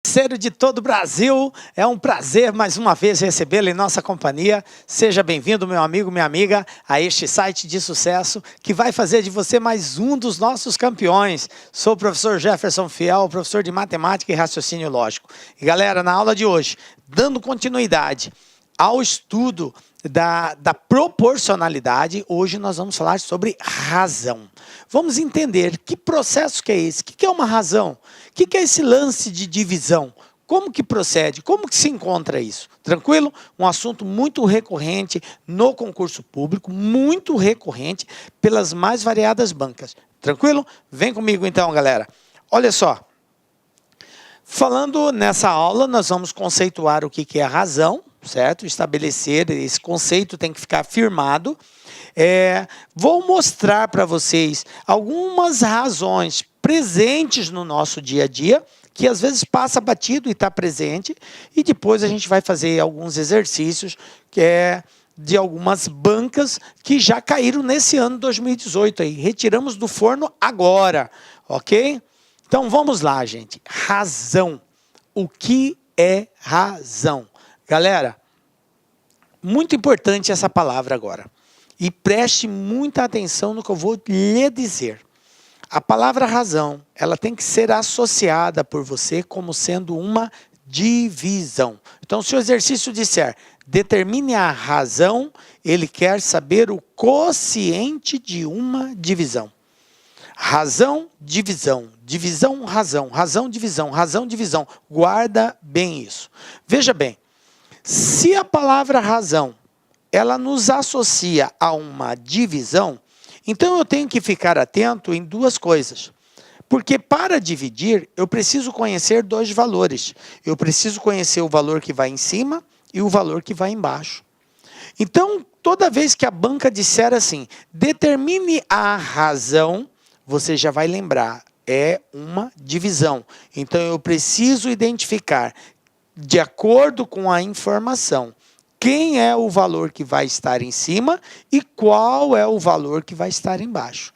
Parceiro de todo o Brasil, é um prazer mais uma vez recebê-lo em nossa companhia. Seja bem-vindo, meu amigo, minha amiga, a este site de sucesso que vai fazer de você mais um dos nossos campeões. Sou o professor Jefferson Fiel, professor de matemática e raciocínio lógico. E galera, na aula de hoje, dando continuidade ao estudo da proporcionalidade, hoje nós vamos falar sobre razão. Vamos entender que processo que é esse, o que é uma razão, o que é esse lance de divisão, como que procede, como que se encontra isso, tranquilo? Um assunto muito recorrente no concurso público, muito recorrente pelas mais variadas bancas, tranquilo? Vem comigo então, galera. Olha só, falando nessa aula, nós vamos conceituar o que é a razão, certo? Estabelecer, esse conceito tem que ficar firmado. Vou mostrar para vocês algumas razões presentes no nosso dia a dia, que às vezes passa batido e está presente, e depois a gente vai fazer alguns exercícios de algumas bancas que já caíram nesse ano 2018 aí. Retiramos do forno agora, ok? Então vamos lá, gente. Razão. O que é razão? Galera, muito importante essa palavra agora. E preste muita atenção no que eu vou lhe dizer. A palavra razão, ela tem que ser associada por você como sendo uma divisão. Então, se o exercício disser, determine a razão, ele quer saber o quociente de uma divisão. Razão, divisão, divisão, razão, razão, divisão, razão, divisão. Guarda bem isso. Veja bem, se a palavra razão, ela nos associa a uma divisão, então eu tenho que ficar atento em duas coisas. Porque para dividir, eu preciso conhecer dois valores. Eu preciso conhecer o valor que vai em cima e o valor que vai embaixo. Então, toda vez que a banca disser assim, determine a razão, você já vai lembrar, é uma divisão. Então, eu preciso identificar, de acordo com a informação, quem é o valor que vai estar em cima e qual é o valor que vai estar embaixo.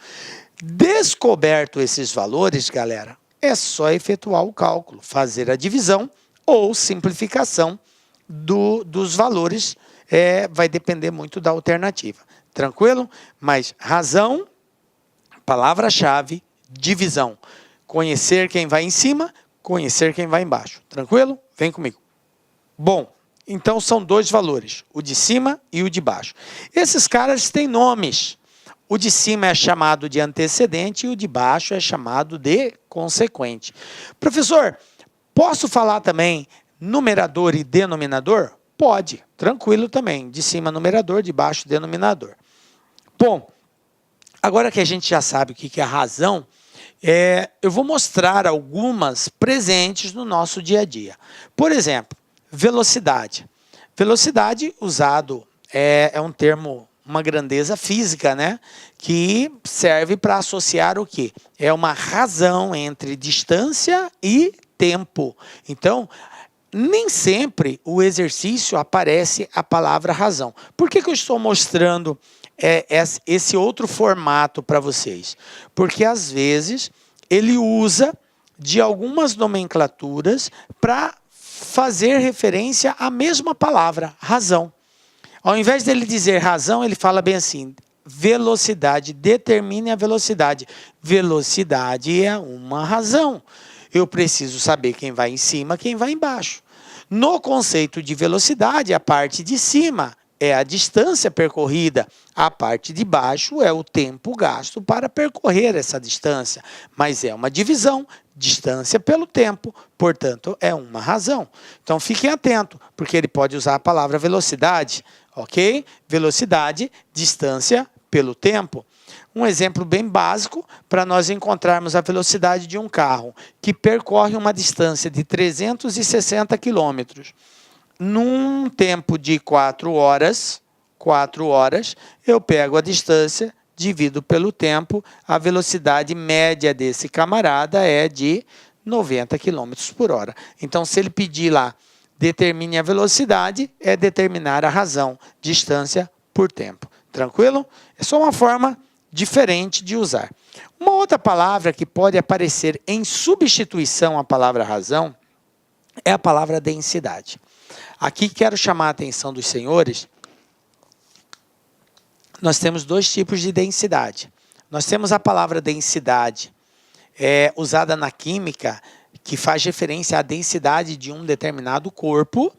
Descoberto esses valores, galera, é só efetuar o cálculo, fazer a divisão ou simplificação dos valores, vai depender muito da alternativa. Tranquilo? Mas razão, palavra-chave, divisão. Conhecer quem vai em cima, conhecer quem vai embaixo. Tranquilo? Vem comigo. Bom, então são dois valores, o de cima e o de baixo. Esses caras têm nomes. O de cima é chamado de antecedente e o de baixo é chamado de consequente. Professor, posso falar também numerador e denominador? Pode, tranquilo também. De cima numerador, de baixo denominador. Bom, agora que a gente já sabe o que é a razão, eu vou mostrar algumas presentes no nosso dia a dia. Por exemplo, velocidade. Velocidade, usado, é um termo, uma grandeza física, né? Que serve para associar o quê? É uma razão entre distância e tempo. Então, nem sempre o exercício aparece a palavra razão. Por que eu estou mostrando esse outro formato para vocês? Porque, às vezes, ele usa de algumas nomenclaturas para fazer referência à mesma palavra, razão. Ao invés dele dizer razão, ele fala bem assim, velocidade, determine a velocidade. Velocidade é uma razão. Eu preciso saber quem vai em cima, quem vai embaixo. No conceito de velocidade, a parte de cima é a distância percorrida, a parte de baixo é o tempo gasto para percorrer essa distância, mas é uma divisão, distância pelo tempo, portanto, é uma razão. Então, fiquem atentos, porque ele pode usar a palavra velocidade, ok? Velocidade, distância pelo tempo. Um exemplo bem básico para nós encontrarmos a velocidade de um carro que percorre uma distância de 360 quilômetros. Num tempo de 4 horas, eu pego a distância, divido pelo tempo, a velocidade média desse camarada é de 90 km por hora. Então, se ele pedir lá, determine a velocidade, é determinar a razão, distância por tempo. Tranquilo? É só uma forma diferente de usar. Uma outra palavra que pode aparecer em substituição à palavra razão é a palavra densidade. Aqui quero chamar a atenção dos senhores. Nós temos dois tipos de densidade. Nós temos a palavra densidade, usada na química, que faz referência à densidade de um determinado corpo,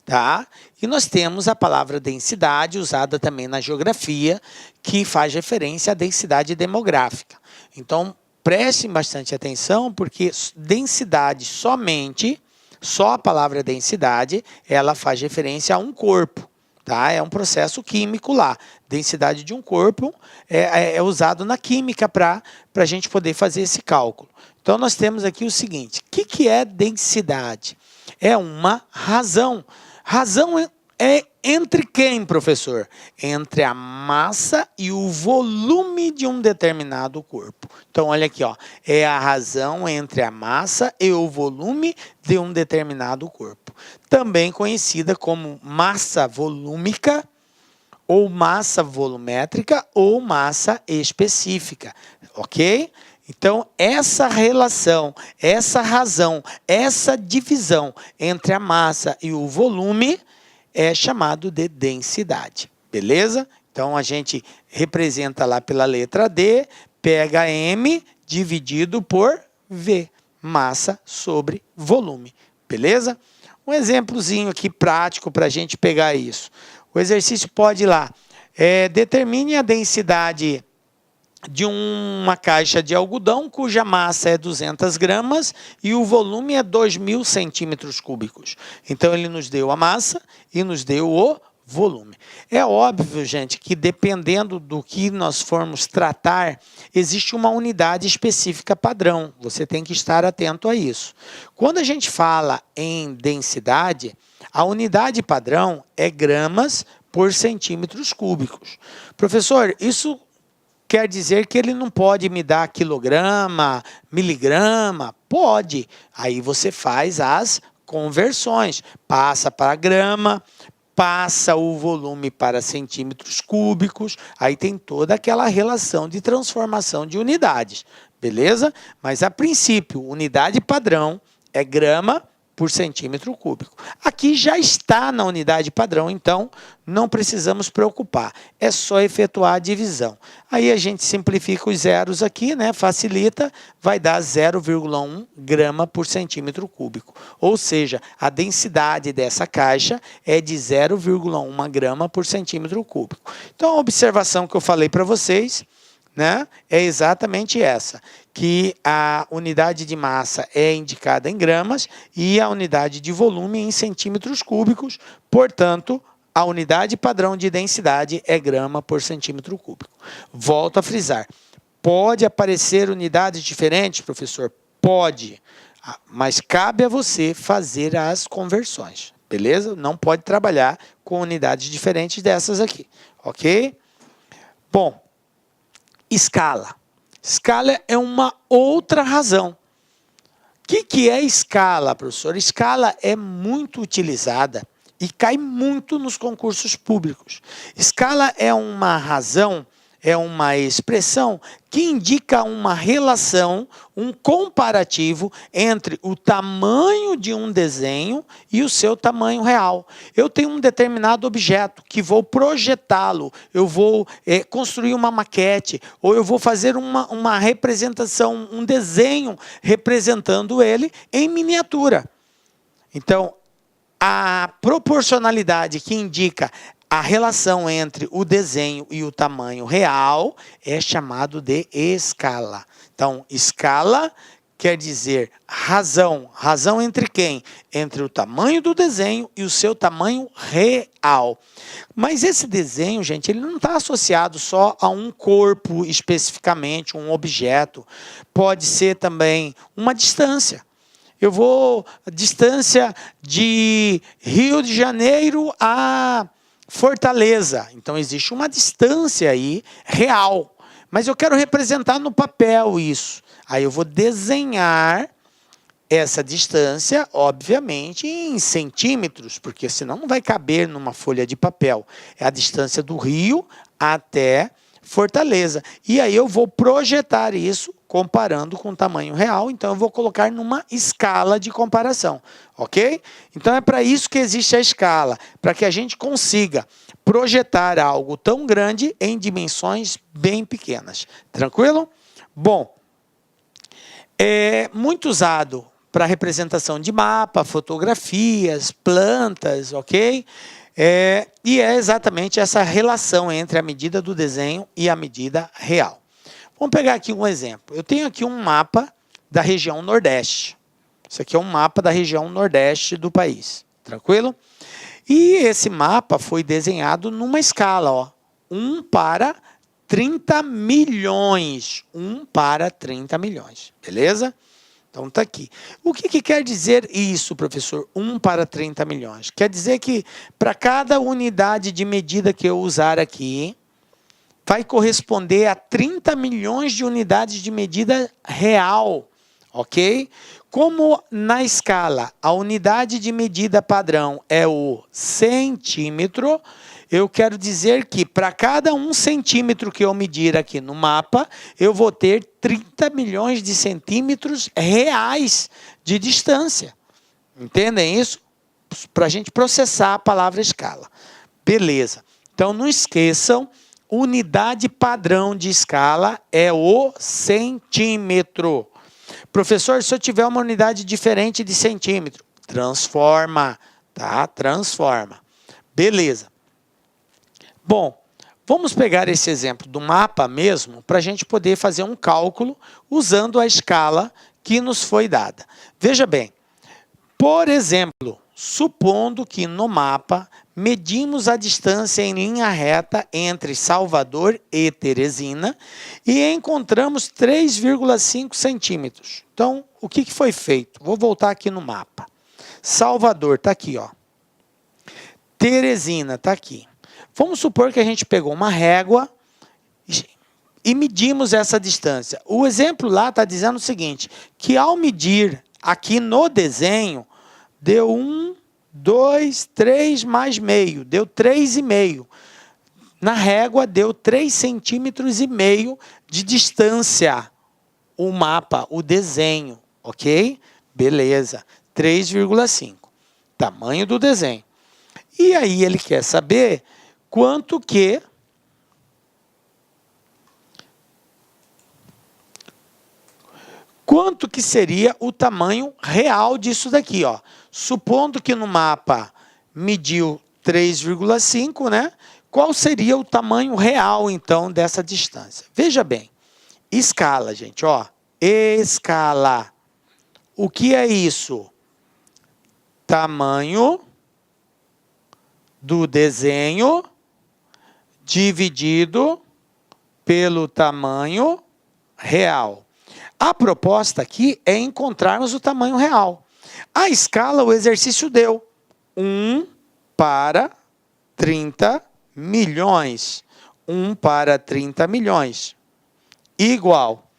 tá? E nós temos a palavra densidade, usada também na geografia, que faz referência à densidade demográfica. Então, prestem bastante atenção, porque densidade somente, só a palavra densidade, ela faz referência a um corpo. Tá? É um processo químico lá. Densidade de um corpo é usado na química para a gente poder fazer esse cálculo. Então, nós temos aqui o seguinte: o que é densidade? É uma razão. Razão é entre quem, professor? Entre a massa e o volume de um determinado corpo. Então, olha aqui, ó, é a razão entre a massa e o volume de um determinado corpo. Também conhecida como massa volúmica, ou massa volumétrica, ou massa específica, ok? Então, essa relação, essa razão, essa divisão entre a massa e o volume é chamado de densidade, beleza? Então, a gente representa lá pela letra D, pega M dividido por V, massa sobre volume, beleza? Um exemplozinho aqui prático para a gente pegar isso. O exercício pode ir lá. Determine a densidade de uma caixa de algodão cuja massa é 200 gramas e o volume é 2.000 centímetros cúbicos. Então, ele nos deu a massa e nos deu o volume. É óbvio, gente, que dependendo do que nós formos tratar, existe uma unidade específica padrão. Você tem que estar atento a isso. Quando a gente fala em densidade, a unidade padrão é gramas por centímetros cúbicos. Professor, isso quer dizer que ele não pode me dar quilograma, miligrama? Pode. Aí você faz as conversões. Passa para grama, passa o volume para centímetros cúbicos, aí tem toda aquela relação de transformação de unidades, beleza? Mas, a princípio, unidade padrão é grama por centímetro cúbico. Aqui já está na unidade padrão, então não precisamos preocupar. É só efetuar a divisão. Aí a gente simplifica os zeros aqui, né? Facilita, vai dar 0,1 grama por centímetro cúbico. Ou seja, a densidade dessa caixa é de 0,1 grama por centímetro cúbico. Então, a observação que eu falei para vocês, né, é exatamente essa, que a unidade de massa é indicada em gramas e a unidade de volume em centímetros cúbicos, portanto, a unidade padrão de densidade é grama por centímetro cúbico. Volto a frisar, pode aparecer unidades diferentes, professor? Pode, mas cabe a você fazer as conversões, beleza? Não pode trabalhar com unidades diferentes dessas aqui, ok? Bom, escala. Escala é uma outra razão. O que é escala, professor? Escala é muito utilizada e cai muito nos concursos públicos. Escala é uma razão, é uma expressão que indica uma relação, um comparativo entre o tamanho de um desenho e o seu tamanho real. Eu tenho um determinado objeto que vou projetá-lo, eu vou construir uma maquete, ou eu vou fazer uma representação, um desenho representando ele em miniatura. Então, a proporcionalidade que indica a relação entre o desenho e o tamanho real é chamado de escala. Então, escala quer dizer razão. Razão entre quem? Entre o tamanho do desenho e o seu tamanho real. Mas esse desenho, gente, ele não está associado só a um corpo especificamente, um objeto. Pode ser também uma distância. Eu vou a distância de Rio de Janeiro a Fortaleza. Então, existe uma distância aí real. Mas eu quero representar no papel isso. Aí eu vou desenhar essa distância, obviamente, em centímetros, porque senão não vai caber numa folha de papel. É a distância do Rio até Fortaleza. E aí eu vou projetar isso comparando com o tamanho real, então eu vou colocar numa escala de comparação, ok? Então é para isso que existe a escala, para que a gente consiga projetar algo tão grande em dimensões bem pequenas. Tranquilo? Bom, é muito usado para representação de mapa, fotografias, plantas, ok? E é exatamente essa relação entre a medida do desenho e a medida real. Vamos pegar aqui um exemplo. Eu tenho aqui um mapa da região Nordeste. Isso aqui é um mapa da região Nordeste do país. Tranquilo? E esse mapa foi desenhado numa escala, ó, 1 para 30 milhões. 1 para 30 milhões. Beleza? Então está aqui. O que quer dizer isso, professor? 1 para 30 milhões. Quer dizer que para cada unidade de medida que eu usar aqui, vai corresponder a 30 milhões de unidades de medida real, ok? Como na escala a unidade de medida padrão é o centímetro, eu quero dizer que para cada 1 centímetro que eu medir aqui no mapa, eu vou ter 30 milhões de centímetros reais de distância. Entendem isso? Para a gente processar a palavra escala. Beleza. Então não esqueçam, unidade padrão de escala é o centímetro. Professor, se eu tiver uma unidade diferente de centímetro, transforma, tá? Transforma. Beleza. Bom, vamos pegar esse exemplo do mapa mesmo para a gente poder fazer um cálculo usando a escala que nos foi dada. Veja bem, por exemplo, supondo que no mapa medimos a distância em linha reta entre Salvador e Teresina e encontramos 3,5 centímetros. Então, o que foi feito? Vou voltar aqui no mapa. Salvador está aqui, ó. Teresina está aqui. Vamos supor que a gente pegou uma régua e medimos essa distância. O exemplo lá está dizendo o seguinte, que ao medir aqui no desenho, deu 1, 2, 3 mais meio, deu 3,5. Na régua deu 3,5 centímetros de distância. O mapa, o desenho, ok? Beleza, 3,5. Tamanho do desenho. E aí ele quer saber quanto que seria o tamanho real disso daqui, ó. Supondo que no mapa mediu 3,5, né? Qual seria o tamanho real, então, dessa distância? Veja bem, escala, gente, ó. Escala. O que é isso? Tamanho do desenho dividido pelo tamanho real. A proposta aqui é encontrarmos o tamanho real. A escala, o exercício deu 1 para 30 milhões. 1 para 30 milhões. Igual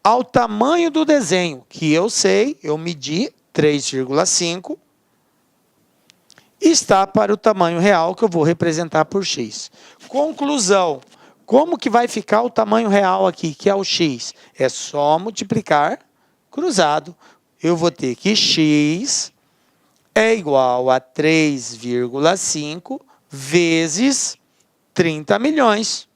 ao tamanho do desenho, que eu sei, eu medi 3,5, está para o tamanho real, que eu vou representar por x. Conclusão. Como que vai ficar o tamanho real aqui, que é o x? É só multiplicar cruzado. Eu vou ter que x é igual a 3,5 vezes 30 milhões.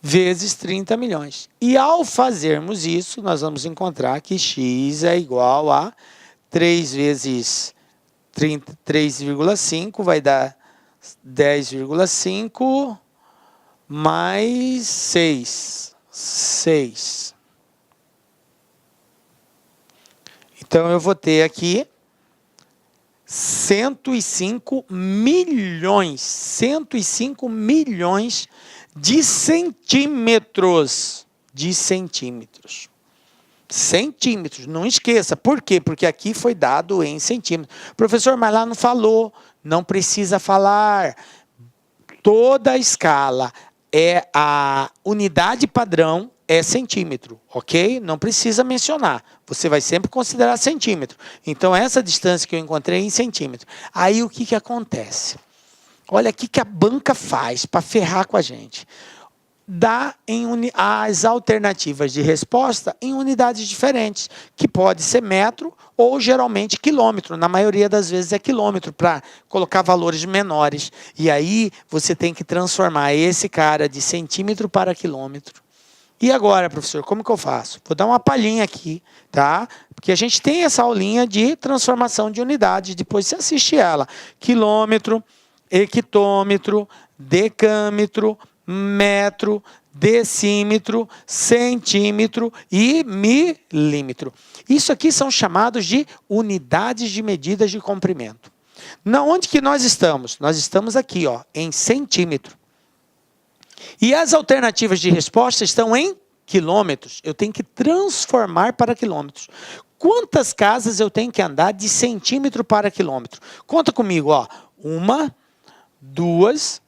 Vezes 30 milhões. E ao fazermos isso, nós vamos encontrar que x é igual a 3 vezes 3,5 vai dar 10,5 mais 6. 6. Então, eu vou ter aqui 105 milhões. 105 milhões de centímetros. De centímetros. Centímetros, não esqueça. Por quê? Porque aqui foi dado em centímetros. Professor, mas lá não falou. Não precisa falar. Toda a escala é a unidade padrão é centímetro, ok? Não precisa mencionar. Você vai sempre considerar centímetro. Então, essa distância que eu encontrei é em centímetro. Aí, o que acontece? Olha o que a banca faz para ferrar com a gente. dá as alternativas de resposta em unidades diferentes, que pode ser metro ou geralmente quilômetro. Na maioria das vezes é quilômetro, para colocar valores menores. E aí você tem que transformar esse cara de centímetro para quilômetro. E agora, professor, como que eu faço? Vou dar uma palhinha aqui, tá? Porque a gente tem essa aulinha de transformação de unidades, depois você assiste ela. Quilômetro, hectômetro, decâmetro, metro, decímetro, centímetro e milímetro. Isso aqui são chamados de unidades de medidas de comprimento. Onde que nós estamos? Nós estamos aqui, ó, em centímetro. E as alternativas de resposta estão em quilômetros. Eu tenho que transformar para quilômetros. Quantas casas eu tenho que andar de centímetro para quilômetro? Conta comigo, ó. 1, 2,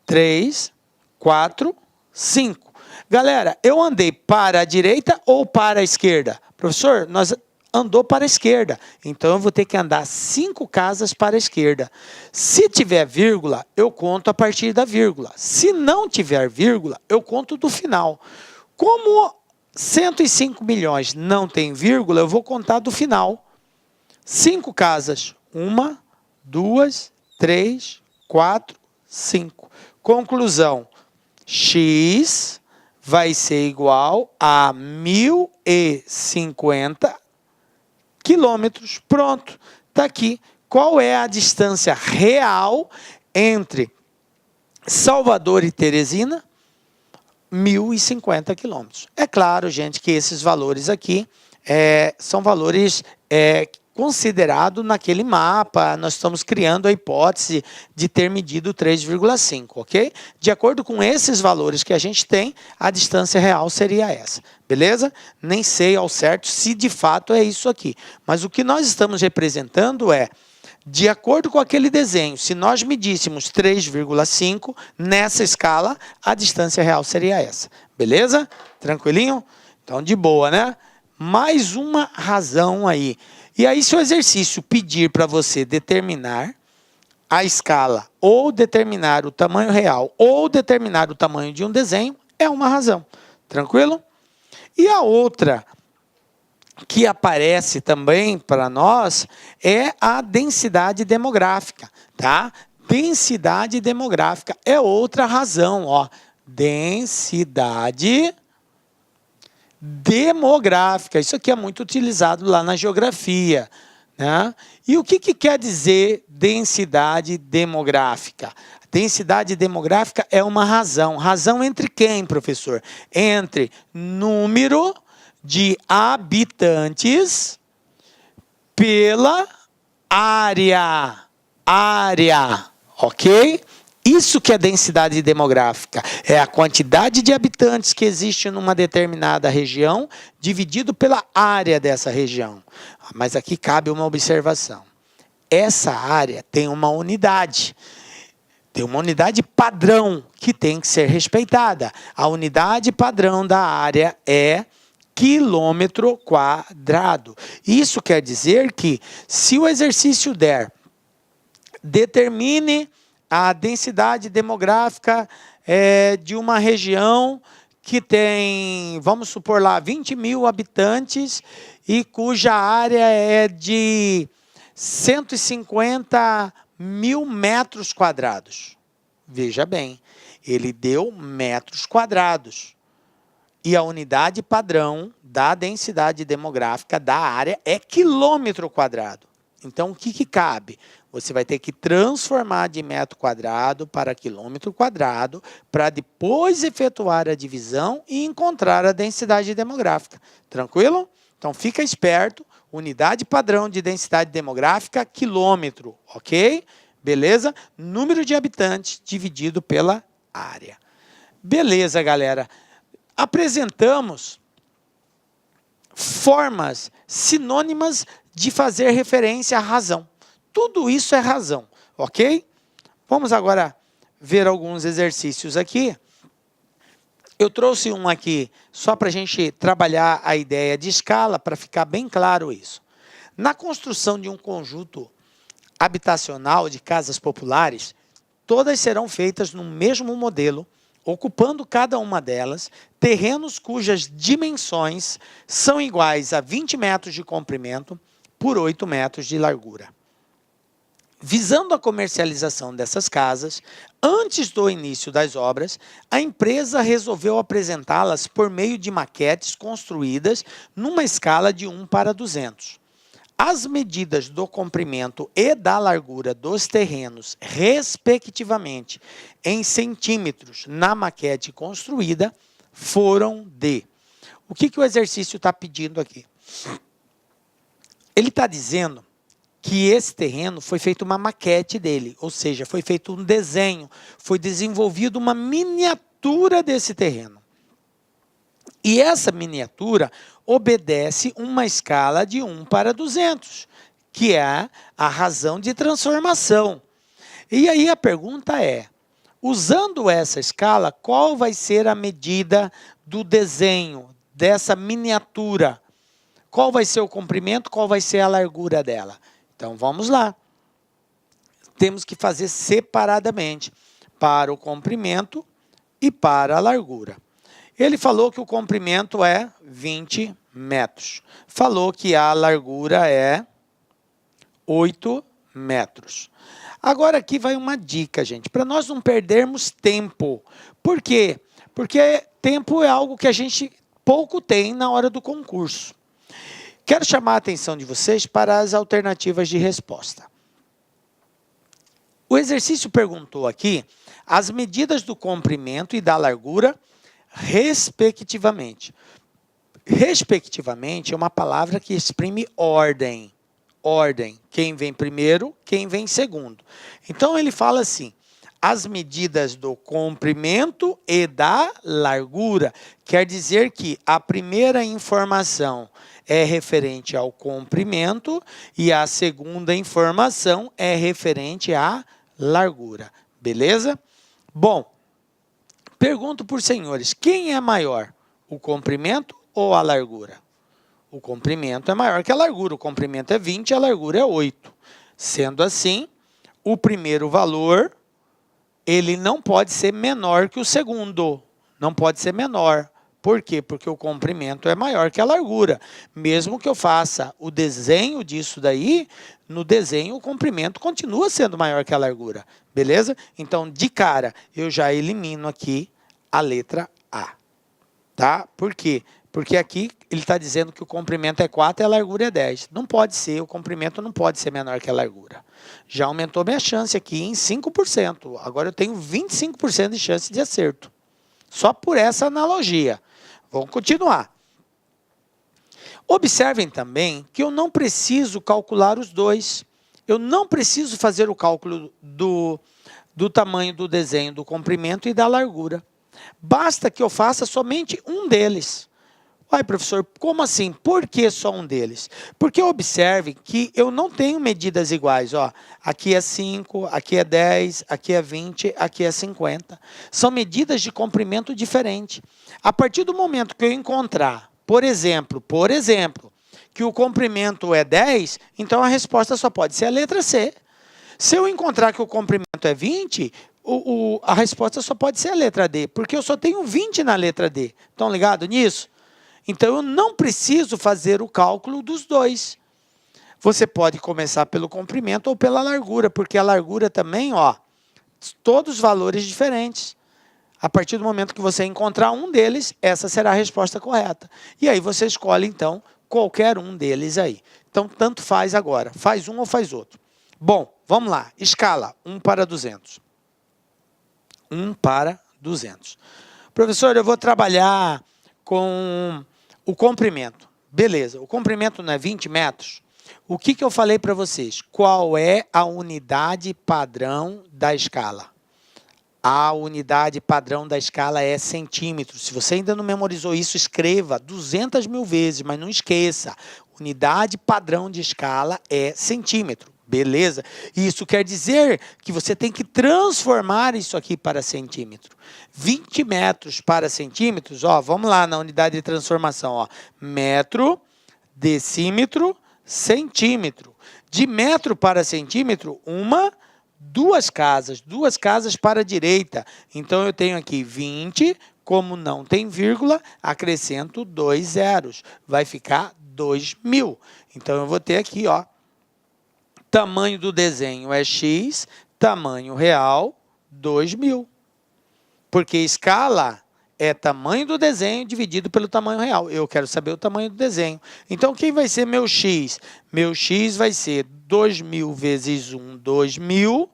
3, 4, 5. Galera, eu andei para a direita ou para a esquerda? Professor, nós andou para a esquerda. Então, eu vou ter que andar 5 casas para a esquerda. Se tiver vírgula, eu conto a partir da vírgula. Se não tiver vírgula, eu conto do final. Como 105 milhões não tem vírgula, eu vou contar do final. 5 casas. 1, 2, 3, 4, 5. Conclusão. X vai ser igual a 1050 quilômetros. Pronto, está aqui. Qual é a distância real entre Salvador e Teresina? 1050 quilômetros. É claro, gente, que esses valores aqui são valores considerados naquele mapa. Nós estamos criando a hipótese de ter medido 3,5, ok? De acordo com esses valores que a gente tem, a distância real seria essa, beleza? Nem sei ao certo se de fato é isso aqui, mas o que nós estamos representando é, de acordo com aquele desenho, se nós medíssemos 3,5 nessa escala, a distância real seria essa, beleza? Tranquilinho? Então, de boa, né? Mais uma razão aí. E aí, se o exercício pedir para você determinar a escala, ou determinar o tamanho real, ou determinar o tamanho de um desenho, é uma razão. Tranquilo? E a outra que aparece também para nós é a densidade demográfica, tá? Densidade demográfica é outra razão, ó. Densidade demográfica. Isso aqui é muito utilizado lá na geografia, né? E o que quer dizer densidade demográfica? Densidade demográfica é uma razão. Razão entre quem, professor? Entre número de habitantes pela área. Área, ok? Isso que é densidade demográfica, é a quantidade de habitantes que existe numa determinada região, dividido pela área dessa região. Mas aqui cabe uma observação. Essa área tem uma unidade padrão que tem que ser respeitada. A unidade padrão da área é quilômetro quadrado. Isso quer dizer que, se o exercício der, determine a densidade demográfica de uma região que tem, vamos supor lá, 20 mil habitantes e cuja área é de 150 mil metros quadrados. Veja bem, ele deu metros quadrados. E a unidade padrão da densidade demográfica da área é quilômetro quadrado. Então, o que cabe? Você vai ter que transformar de metro quadrado para quilômetro quadrado para depois efetuar a divisão e encontrar a densidade demográfica. Tranquilo? Então, fica esperto. Unidade padrão de densidade demográfica, quilômetro, ok? Beleza? Número de habitantes dividido pela área. Beleza, galera. Apresentamos formas sinônimas de fazer referência à razão. Tudo isso é razão, ok? Vamos agora ver alguns exercícios aqui. Eu trouxe um aqui só para a gente trabalhar a ideia de escala, para ficar bem claro isso. Na construção de um conjunto habitacional de casas populares, todas serão feitas no mesmo modelo ocupando cada uma delas terrenos cujas dimensões são iguais a 20 metros de comprimento por 8 metros de largura. Visando a comercialização dessas casas, antes do início das obras, a empresa resolveu apresentá-las por meio de maquetes construídas numa escala de 1:200. As medidas do comprimento e da largura dos terrenos, respectivamente, em centímetros na maquete construída, foram de... O que o exercício está pedindo aqui? Ele está dizendo que esse terreno foi feita uma maquete dele, ou seja, foi feito um desenho, foi desenvolvido uma miniatura desse terreno. E essa miniatura obedece uma escala de 1:200, que é a razão de transformação. E aí a pergunta é, usando essa escala, qual vai ser a medida do desenho dessa miniatura? Qual vai ser o comprimento, qual vai ser a largura dela? Então, vamos lá. Temos que fazer separadamente para o comprimento e para a largura. Ele falou que o comprimento é 20 metros. Falou que a largura é 8 metros. Agora, aqui vai uma dica, gente, para nós não perdermos tempo. Por quê? Porque tempo é algo que a gente pouco tem na hora do concurso. Quero chamar a atenção de vocês para as alternativas de resposta. O exercício perguntou aqui as medidas do comprimento e da largura, respectivamente. Respectivamente é uma palavra que exprime ordem. Ordem. Quem vem primeiro, quem vem segundo. Então, ele fala assim, as medidas do comprimento e da largura. Quer dizer que a primeira informação é referente ao comprimento e a segunda informação é referente à largura. Beleza? Bom, pergunto por senhores, quem é maior, o comprimento ou a largura? O comprimento é maior que a largura, o comprimento é 20, a largura é 8. Sendo assim, o primeiro valor, ele não pode ser menor que o segundo, não pode ser menor. Por quê? Porque o comprimento é maior que a largura. Mesmo que eu faça o desenho disso daí, no desenho o comprimento continua sendo maior que a largura. Beleza? Então, de cara, eu já elimino aqui a letra A. Tá? Por quê? Porque aqui ele está dizendo que o comprimento é 4 e a largura é 10. Não pode ser, o comprimento não pode ser menor que a largura. Já aumentou minha chance aqui em 5%. Agora eu tenho 25% de chance de acerto. Só por essa analogia. Vamos continuar. Observem também que eu não preciso calcular os dois. Eu não preciso fazer o cálculo do tamanho do desenho, do comprimento e da largura. Basta que eu faça somente um deles. Uai, professor, como assim? Por que só um deles? Porque observe que eu não tenho medidas iguais. Ó, aqui é 5, aqui é 10, aqui é 20, aqui é 50. São medidas de comprimento diferentes. A partir do momento que eu encontrar, por exemplo, que o comprimento é 10, então a resposta só pode ser a letra C. Se eu encontrar que o comprimento é 20, a resposta só pode ser a letra D, porque eu só tenho 20 na letra D. Estão ligados nisso? Então, eu não preciso fazer o cálculo dos dois. Você pode começar pelo comprimento ou pela largura, porque a largura também, ó, todos os valores diferentes. A partir do momento que você encontrar um deles, essa será a resposta correta. E aí você escolhe, então, qualquer um deles aí. Então, tanto faz agora. Faz um ou faz outro. Bom, vamos lá. Escala 1:200. 1:200. Professor, eu vou trabalhar com o comprimento. Beleza, o comprimento não é 20 metros? O que eu falei para vocês? Qual é a unidade padrão da escala? A unidade padrão da escala é centímetros. Se você ainda não memorizou isso, escreva 200 mil vezes, mas não esqueça. Unidade padrão de escala é centímetro. Beleza? Isso quer dizer que você tem que transformar isso aqui para centímetro. 20 metros para centímetros, ó, vamos lá na unidade de transformação, ó, metro, decímetro, centímetro. De metro para centímetro, 1 duas casas para a direita. Então, eu tenho aqui 20, como não tem vírgula, acrescento 2 zeros. Vai ficar 2.000. Então, eu vou ter aqui, ó, tamanho do desenho é X, tamanho real, 2.000. Porque escala é tamanho do desenho dividido pelo tamanho real. Eu quero saber o tamanho do desenho. Então, quem vai ser meu X? Meu X vai ser 2.000 vezes 1, 2.000.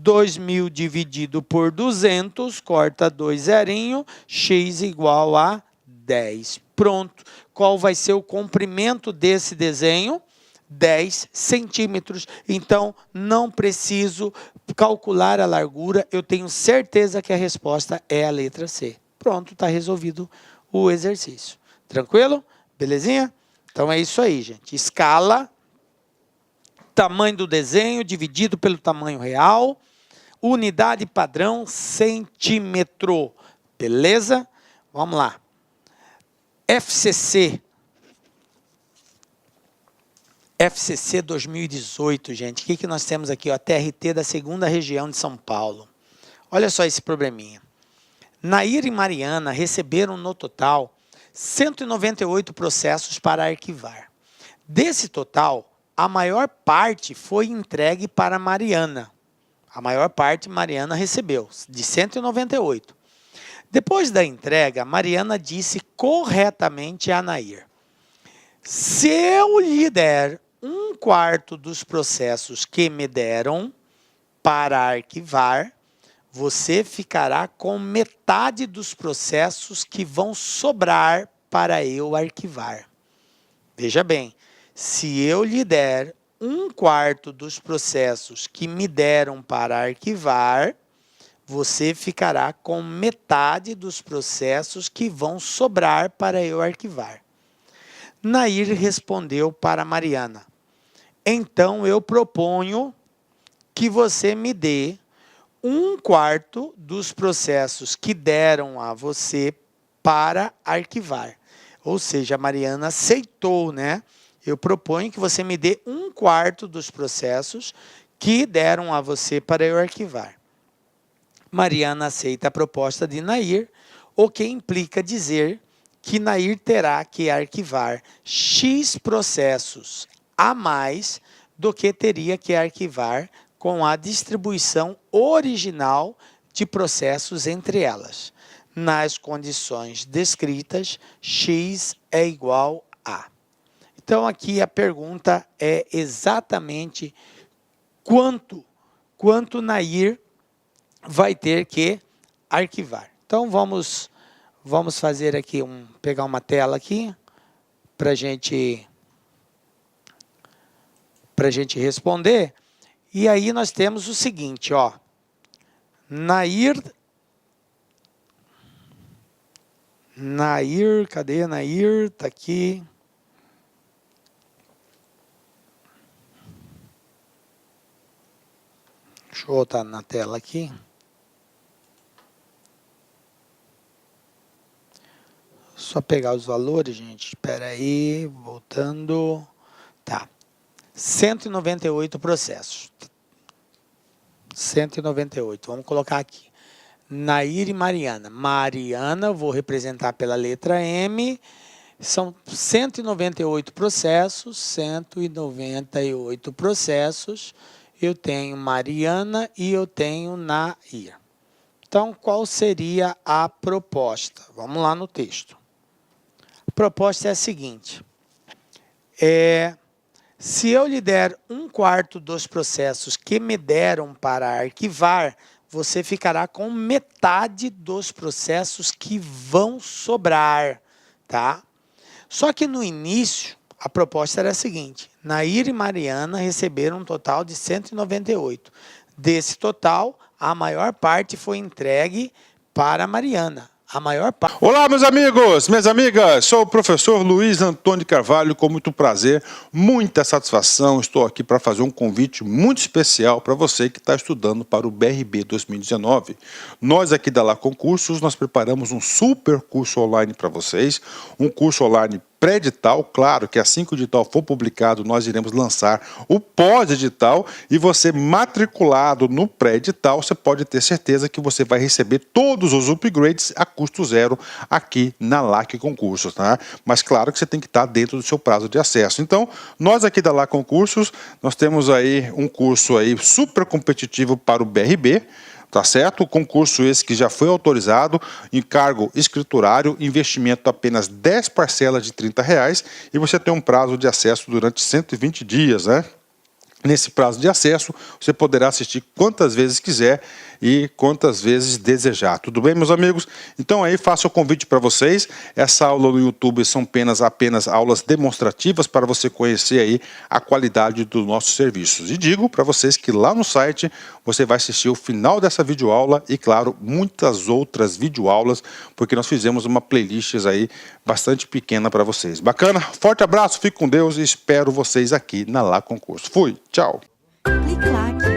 2.000 dividido por 200, corta 2 zerinhos, X igual a 10. Pronto. Qual vai ser o comprimento desse desenho? 10 centímetros. Então, não preciso calcular a largura. Eu tenho certeza que a resposta é a letra C. Pronto, está resolvido o exercício. Tranquilo? Belezinha? Então, é isso aí, gente. Escala, tamanho do desenho dividido pelo tamanho real, unidade padrão, centímetro. Beleza? Vamos lá. FCC 2018, gente. O que nós temos aqui? Ó, TRT da 2ª região de São Paulo. Olha só esse probleminha. Nair e Mariana receberam no total 198 processos para arquivar. Desse total, a maior parte foi entregue para Mariana. A maior parte Mariana recebeu, de 198. Depois da entrega, Mariana disse corretamente a Nair: se eu lhe der 1/4 dos processos que me deram para arquivar, você ficará com metade dos processos que vão sobrar para eu arquivar. Veja bem, se eu lhe der 1/4 dos processos que me deram para arquivar, você ficará com metade dos processos que vão sobrar para eu arquivar. Nair respondeu para Mariana: então eu proponho que você me dê 1/4 dos processos que deram a você para arquivar. Ou seja, a Mariana aceitou, né? Eu proponho que você me dê 1/4 dos processos que deram a você para eu arquivar. Mariana aceita a proposta de Nair, o que implica dizer que Nair terá que arquivar X processos a mais do que teria que arquivar com a distribuição original de processos entre elas. Nas condições descritas, X é igual a. Então, aqui a pergunta é exatamente quanto Nair vai ter que arquivar. Então, vamos fazer aqui, pegar uma tela aqui, para a gente responder. E aí nós temos o seguinte, ó. Nair, cadê Nair? Está aqui. Deixa eu botar na tela aqui. Só pegar os valores, gente. Espera aí, voltando. Tá. 198 processos. 198. Vamos colocar aqui. Nair e Mariana. Mariana, vou representar pela letra M. São 198 processos. 198 processos. Eu tenho Mariana e eu tenho Nair. Então, qual seria a proposta? Vamos lá no texto. A proposta é a seguinte. Se eu lhe der 1/4 dos processos que me deram para arquivar, você ficará com metade dos processos que vão sobrar, tá? Só que no início, a proposta era a seguinte. Nair e Mariana receberam um total de 198. Desse total, a maior parte foi entregue para Mariana. A maior parte... Olá, meus amigos, minhas amigas. Sou o professor Luiz Antônio Carvalho, com muito prazer, muita satisfação. Estou aqui para fazer um convite muito especial para você que está estudando para o BRB 2019. Nós aqui da Lá Concursos, nós preparamos um super curso online para vocês, um curso online pré-edital. Claro que assim que o edital for publicado, nós iremos lançar o pós-edital, e você matriculado no pré-edital, você pode ter certeza que você vai receber todos os upgrades a custo zero aqui na LAC Concursos, tá? Mas claro que você tem que estar dentro do seu prazo de acesso. Então, nós aqui da LAC Concursos, nós temos aí um curso aí super competitivo para o BRB, tá certo? O concurso esse que já foi autorizado, encargo escriturário, investimento apenas 10 parcelas de R$30, e você tem um prazo de acesso durante 120 dias, né? Nesse prazo de acesso, você poderá assistir quantas vezes quiser e quantas vezes desejar. Tudo bem, meus amigos? Então aí faço o convite para vocês. Essa aula no YouTube são apenas aulas demonstrativas para você conhecer aí a qualidade dos nossos serviços. E digo para vocês que lá no site você vai assistir o final dessa videoaula e, claro, muitas outras videoaulas, porque nós fizemos uma playlist aí bastante pequena para vocês. Bacana? Forte abraço, fique com Deus e espero vocês aqui na LAC Concurso. Fui! Tchau. Clique lá.